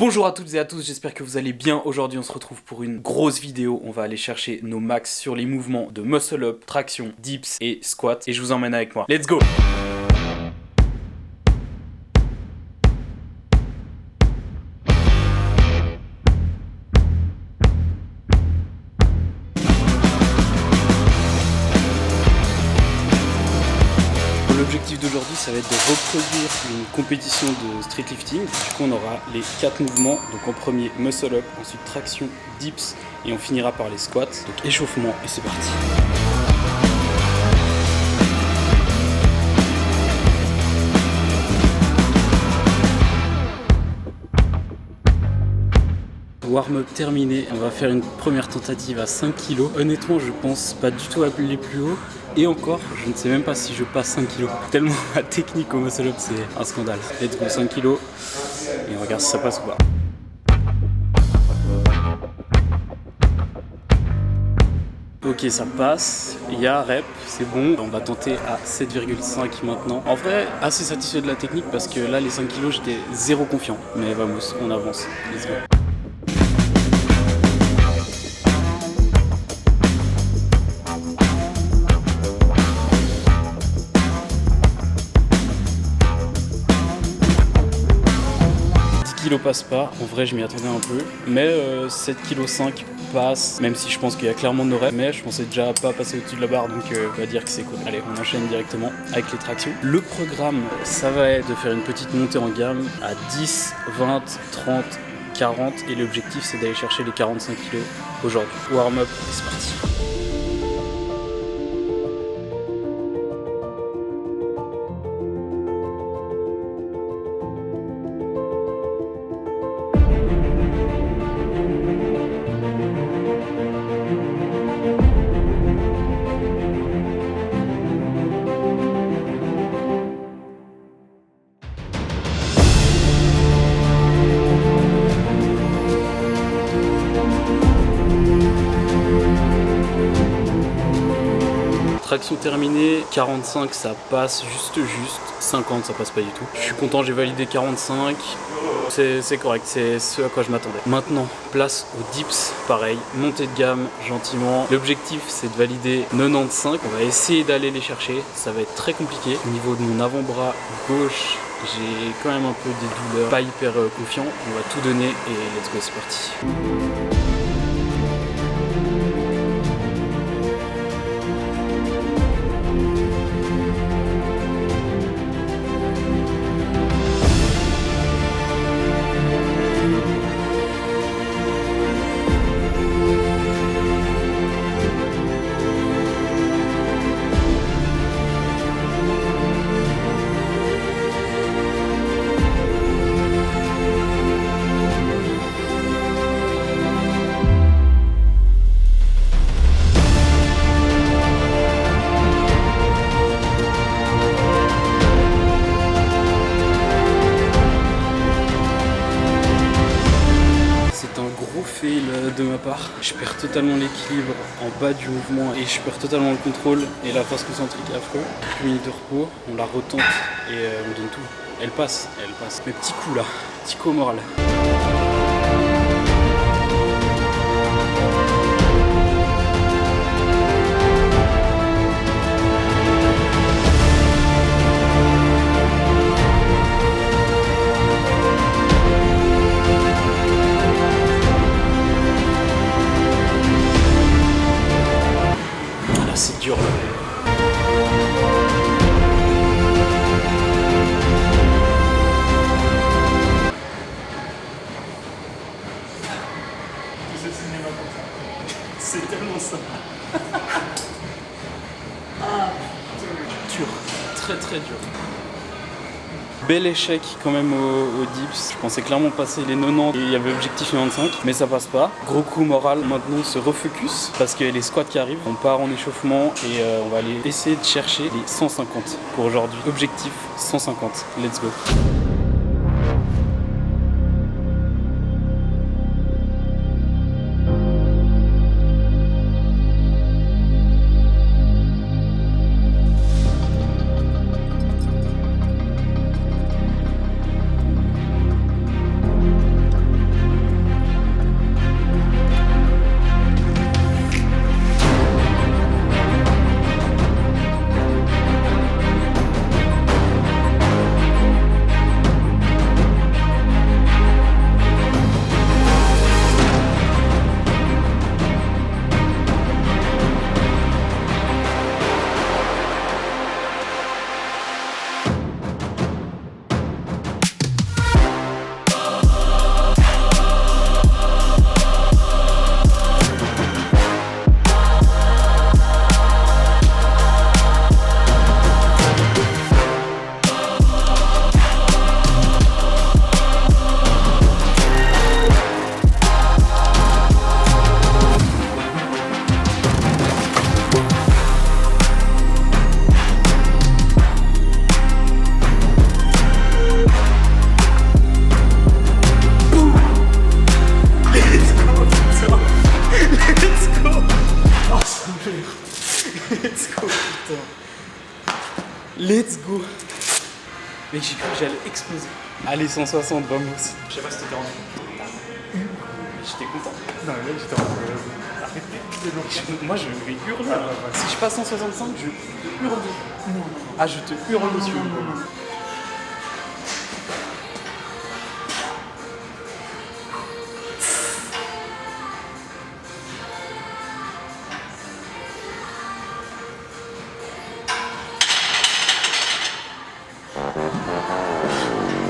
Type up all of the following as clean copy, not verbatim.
Bonjour à toutes et à tous, j'espère que vous allez bien. Aujourd'hui on se retrouve pour une grosse vidéo. On va aller chercher nos max sur les mouvements de muscle up, traction, dips et squat. Et je vous emmène avec moi. Let's go! L'objectif d'aujourd'hui, ça va être de reproduire une compétition de street lifting. Du coup, on aura les 4 mouvements. Donc en premier, muscle up, ensuite traction, dips et on finira par les squats. Donc échauffement et c'est parti. Warm-up terminé, on va faire une première tentative à 5 kg. Honnêtement, je pense pas du tout aller plus haut. Et encore, je ne sais même pas si je passe 5 kg. Tellement ma technique au muscle-up, c'est un scandale. Let's go, 5 kg. Et on regarde si ça passe ou pas. Ok, ça passe. Il y a rep, c'est bon. On va tenter à 7,5 maintenant. En vrai, assez satisfait de la technique parce que là, les 5 kg, j'étais zéro confiant. Mais vamos, on avance. Let's go. Passe pas, en vrai je m'y attendais un peu, mais 7,5 kg passe, même si je pense qu'il y a clairement de rêves, mais je pensais déjà pas passer au-dessus de la barre, donc on va dire que c'est cool. Allez, on enchaîne directement avec les tractions. Le programme, ça va être de faire une petite montée en gamme à 10, 20, 30, 40, et l'objectif c'est d'aller chercher les 45 kg aujourd'hui. Warm-up, c'est parti. Traction terminée, 45 ça passe juste, 50 ça passe pas du tout. Je suis content, j'ai validé 45, c'est correct, c'est ce à quoi je m'attendais. Maintenant, place aux dips, pareil, montée de gamme gentiment. L'objectif c'est de valider 95, on va essayer d'aller les chercher, ça va être très compliqué. Au niveau de mon avant-bras gauche, j'ai quand même un peu des douleurs, pas hyper confiant, on va tout donner et let's go, c'est parti. De ma part, je perds totalement l'équilibre en bas du mouvement et je perds totalement le contrôle et la force concentrique est affreux. 8 minutes de repos, on la retente et on donne tout. Elle passe. Mais petit coup là, petit coup au moral. C'est dur. C'est tellement ça. Dur, très dur. Bel échec quand même au dips. Je pensais clairement passer les 90 et il y avait objectif 95, mais ça passe pas. Gros coup moral, maintenant on se refocus parce qu'il y a les squats qui arrivent. On part en échauffement et on va aller essayer de chercher les 150 pour aujourd'hui. Objectif 150, let's go. Let's go. Mec, j'ai cru que j'allais exploser. Allez, 160, vamos. Je sais pas si t'étais rendu compte. J'étais content. Non, mais mec, j'étais en train de... Arrêtez. Moi, je vais hurler. Si je passe 165, je te hurle dessus. Non. Ah, je te hurle dessus.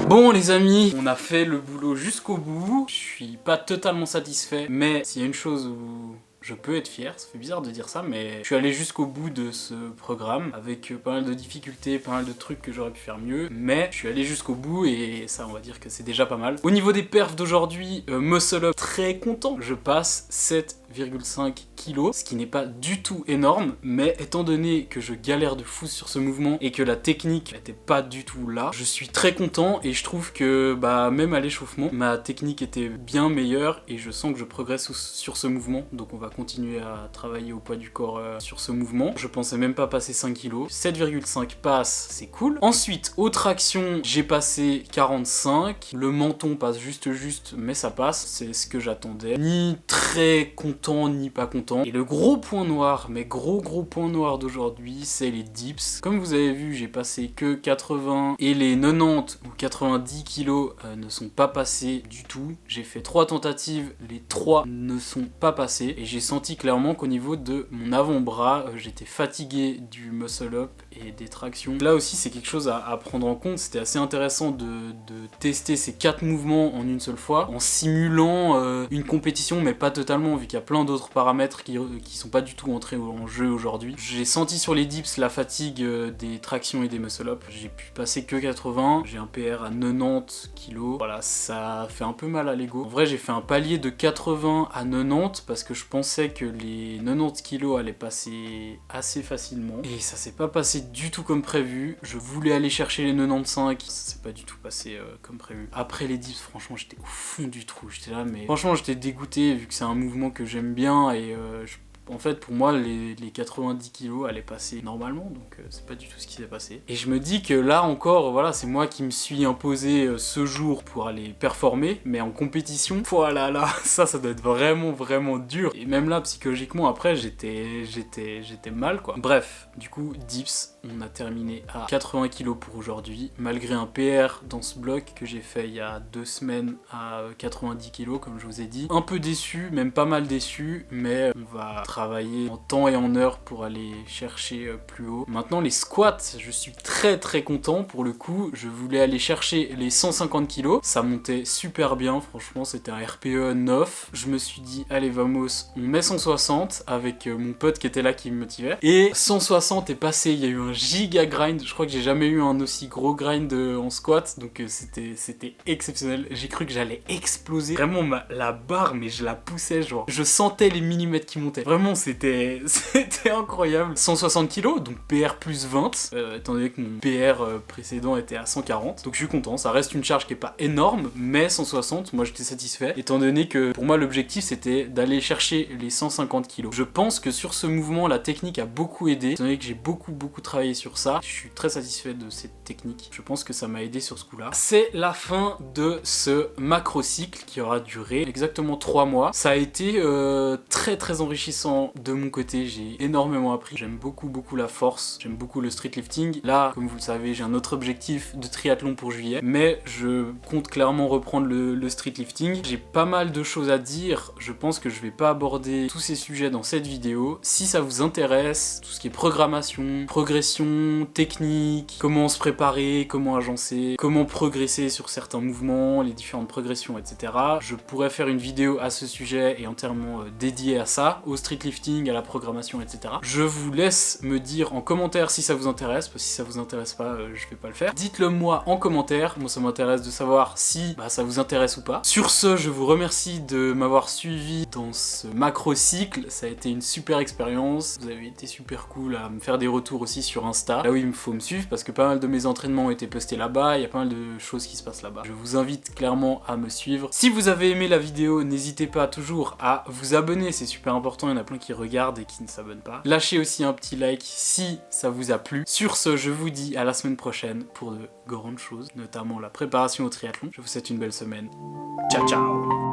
Bon les amis, on a fait le boulot jusqu'au bout. Je suis pas totalement satisfait, mais s'il y a une chose où je peux être fier, ça fait bizarre de dire ça, mais je suis allé jusqu'au bout de ce programme avec pas mal de difficultés, pas mal de trucs que j'aurais pu faire mieux, mais je suis allé jusqu'au bout et ça on va dire que c'est déjà pas mal. Au niveau des perfs d'aujourd'hui, Muscle Up, très content. Je passe 7,5 kg, ce qui n'est pas du tout énorme, mais étant donné que je galère de fou sur ce mouvement et que la technique n'était pas du tout là, je suis très content et je trouve que même à l'échauffement, ma technique était bien meilleure et je sens que je progresse sur ce mouvement, donc on va continuer à travailler au poids du corps sur ce mouvement. Je pensais même pas passer 5 kg, 7,5 passe, c'est cool. Ensuite, aux tractions, j'ai passé 45, le menton passe juste, mais ça passe, c'est ce que j'attendais. Ni très content, ni pas content. Et le gros point noir, mais gros point noir d'aujourd'hui, c'est les dips. Comme vous avez vu, j'ai passé que 80 et les 90 ou 90 kg ne sont pas passés du tout. J'ai fait 3 tentatives, les 3 ne sont pas passés et j'ai senti clairement qu'au niveau de mon avant-bras, j'étais fatigué du muscle up et des tractions. Là aussi, c'est quelque chose à prendre en compte. C'était assez intéressant de tester ces 4 mouvements en une seule fois, en simulant une compétition, mais pas totalement, vu qu'il y a plein d'autres paramètres qui sont pas du tout entrés en jeu aujourd'hui. J'ai senti sur les dips la fatigue des tractions et des muscle up. J'ai pu passer que 80, j'ai un PR à 90 kg. Voilà, ça fait un peu mal à l'ego. En vrai, j'ai fait un palier de 80 à 90 parce que je pensais que les 90 kg allaient passer assez facilement. Et ça s'est pas passé du tout comme prévu. Je voulais aller chercher les 95, ça s'est pas du tout passé comme prévu. Après les dips, franchement, j'étais au fond du trou. J'étais là, mais franchement, j'étais dégoûté vu que c'est un mouvement que j'aime bien et en fait, pour moi, les 90 kilos allaient passer normalement, donc c'est pas du tout ce qui s'est passé. Et je me dis que là encore, voilà, c'est moi qui me suis imposé ce jour pour aller performer, mais en compétition, voilà, là, ça doit être vraiment dur. Et même là, psychologiquement, après, j'étais mal, quoi. Bref, du coup, dips, on a terminé à 80 kilos pour aujourd'hui, malgré un PR dans ce bloc que j'ai fait il y a 2 semaines à 90 kilos, comme je vous ai dit. Un peu déçu, même pas mal déçu, mais on va travailler en temps et en heure pour aller chercher plus haut. Maintenant les squats, je suis très content pour le coup. Je voulais aller chercher les 150 kg, ça montait super bien, franchement c'était un RPE 9. Je me suis dit allez vamos, on met 160 avec mon pote qui était là qui me motivait. Et 160 est passé, il y a eu un giga grind, je crois que j'ai jamais eu un aussi gros grind en squat, donc c'était exceptionnel. J'ai cru que j'allais exploser. Vraiment la barre, mais je la poussais, genre je sentais les millimètres qui montaient. Vraiment c'était incroyable. 160 kg, donc PR plus 20, étant donné que mon PR précédent était à 140. Donc je suis content, ça reste une charge qui est pas énorme, mais 160, moi j'étais satisfait, étant donné que pour moi l'objectif c'était d'aller chercher les 150 kg. Je pense que sur ce mouvement, la technique a beaucoup aidé, étant donné que j'ai beaucoup travaillé sur ça. Je suis très satisfait de cette technique. Je pense que ça m'a aidé sur ce coup-là. C'est la fin de ce macro cycle qui aura duré exactement 3 mois. Ça a été très enrichissant de mon côté, j'ai énormément appris. J'aime beaucoup la force, j'aime beaucoup le street lifting. Là, comme vous le savez, j'ai un autre objectif de triathlon pour juillet, mais je compte clairement reprendre le street lifting. J'ai pas mal de choses à dire, je pense que je vais pas aborder tous ces sujets dans cette vidéo. Si ça vous intéresse, tout ce qui est programmation, progression, technique, comment se préparer, comment agencer, comment progresser sur certains mouvements, les différentes progressions, etc. Je pourrais faire une vidéo à ce sujet et entièrement dédiée à ça, au street lifting, à la programmation, etc. Je vous laisse me dire en commentaire si ça vous intéresse, parce que si ça vous intéresse pas, je vais pas le faire. Dites-le moi en commentaire, moi ça m'intéresse de savoir si ça vous intéresse ou pas. Sur ce, je vous remercie de m'avoir suivi dans ce macro cycle, ça a été une super expérience, vous avez été super cool à me faire des retours aussi sur Insta, là où il faut me suivre, parce que pas mal de mes entraînements ont été postés là-bas, il y a pas mal de choses qui se passent là-bas. Je vous invite clairement à me suivre. Si vous avez aimé la vidéo, n'hésitez pas toujours à vous abonner, c'est super important, il y en a plein plein qui regardent et qui ne s'abonnent pas. Lâchez aussi un petit like si ça vous a plu. Sur ce, je vous dis à la semaine prochaine pour de grandes choses, notamment la préparation au triathlon. Je vous souhaite une belle semaine. Ciao ciao.